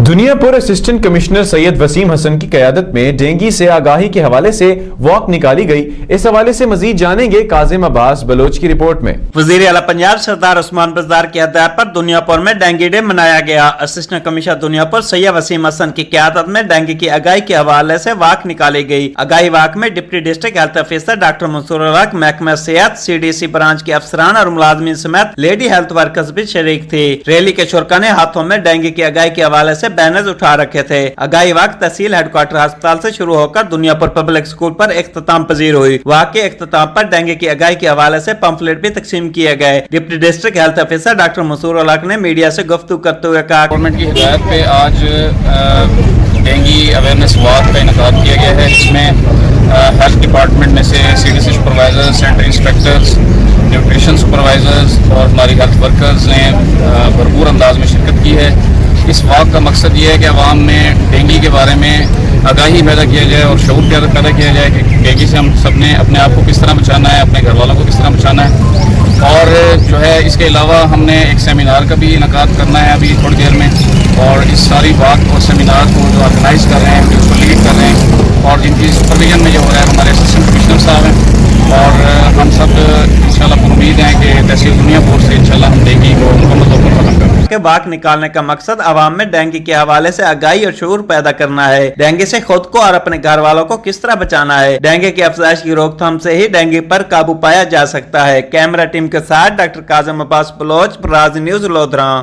دنیا پور assistant commissioner سید وسیم حسن کی قیادت میں ڈینگی سے آگاہی کے حوالے سے واک نکالی گئی۔ اس حوالے سے مزید جانیں گے کاظم عباس بلوچ کی رپورٹ میں۔ وزیر اعلیٰ پنجاب سردار عثمان بزدار کی ہدایت پر دنیا پور میں ڈینگی ڈے منایا گیا۔ اسسٹنٹ کمشنر دنیا پور سید وسیم حسن کی قیادت میں ڈینگی کی آگاہی کے حوالے سے واک نکالی گئی۔ آگاہی واک میں deputy district health officer doctor Mansoor ul-Haq, محکمہ صحت، CDC برانچ کے افسران اور ملازمین سمیت لیڈی ہیلتھ ورکرز بھی شریک تھے۔ ریلی کے شرکا نے ہاتھوں میں ڈینگی کی آگاہی کے حوالے سے بینرز اٹھا رکھے تھے۔ آگاہی واک تحصیل ہیڈ کوارٹر ہسپتال سے شروع ہو کر دنیا پور پبلک اسکول پر اختتام پذیر ہوئی۔ واک کے اختتام پر ڈینگی کی آگاہی کے حوالے سے پمفلیٹ بھی تقسیم کیے گئے۔ Deputy district health officer doctor Mansoor ul-Haq نے میڈیا سے گفتگو کرتے ہوئے کہا گورنمنٹ کی ہدایت پہ آج ڈینگی اویئرنیس واک کا انعقاد کیا گیا ہے، جس میں ہیلتھ ڈپارٹمنٹ میں سے CDC supervisor, centre inspectors, nutrition supervisors اور ہماری ہیلتھ ورکرز نے بھرپور انداز میں شرکت کی ہے۔ اس واک کا مقصد یہ ہے کہ عوام میں ڈینگی کے بارے میں آگاہی پیدا کیا جائے اور شعور پیدا کیا جائے کہ ڈینگی سے ہم سب نے اپنے آپ کو کس طرح بچانا ہے، اپنے گھر والوں کو کس طرح بچانا ہے۔ اور جو ہے اس کے علاوہ ہم نے ایک سیمینار کا بھی انعقاد کرنا ہے ابھی تھوڑی دیر میں، اور اس ساری واک اور سیمینار کو جو آرگنائز کر رہے ہیں، اس کو لیڈ کر رہے ہیں اور جن کی سپرویژن میں جو ہو رہا ہے ہمارے اسسٹنٹ کمشنر صاحب ہیں، اور ہم سب انشاءاللہ پر امید ہیں کہ تحصیل دنیا پور سے انشاءاللہ ہم ڈینگی کو مکمل طور پر ختم کریں۔ کہ واک نکالنے کا مقصد عوام میں ڈینگی کے حوالے سے آگاہی اور شعور پیدا کرنا ہے۔ ڈینگی سے خود کو اور اپنے گھر والوں کو کس طرح بچانا ہے۔ ڈینگی کی افزائش کی روک تھام سے ہی ڈینگی پر قابو پایا جا سکتا ہے۔ کیمرہ ٹیم کے ساتھ ڈاکٹر کاظم عباس بلوچ، پراز نیوز، لودھراں۔